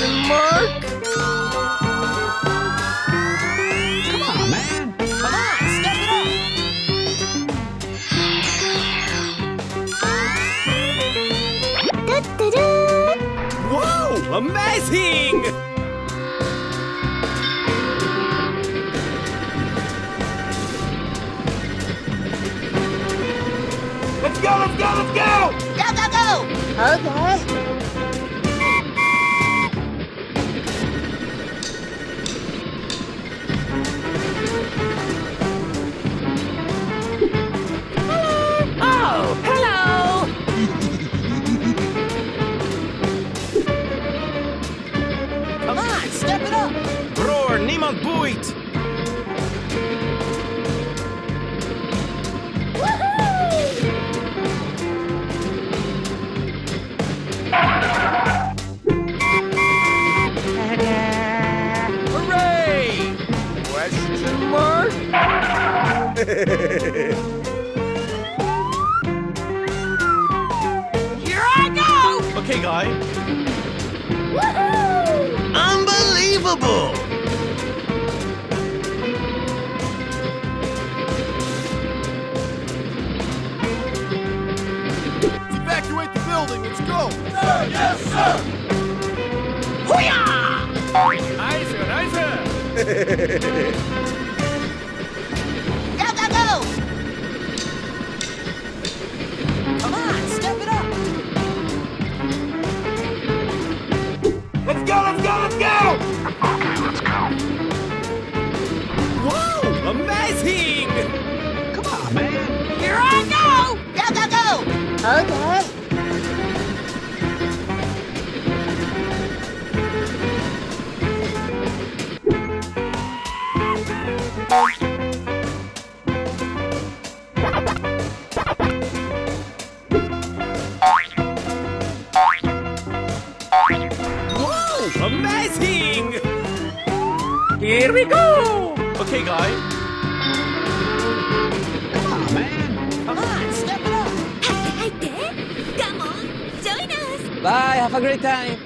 Question mark? Come on, man. Come on, step it up. Wow, amazing! Let's go, let's go, let's go! Go, go, go! Okay. Oh, hello! Come on, step it up. Broer, niemand boeit! Hooray! Question mark? Here I go! Okay, guy. Unbelievable! Evacuate the building, let's go! Nice, nice! Go, go, go! Come on, step it up. Let's go, let's go, let's go! Wow, amazing! Come on, man. Here I go! Go, go, go! Okay. Wow, amazing! Here we go! Okay, guy. Come on, man. Come on, step it up. Come on, join us. Bye, have a great time.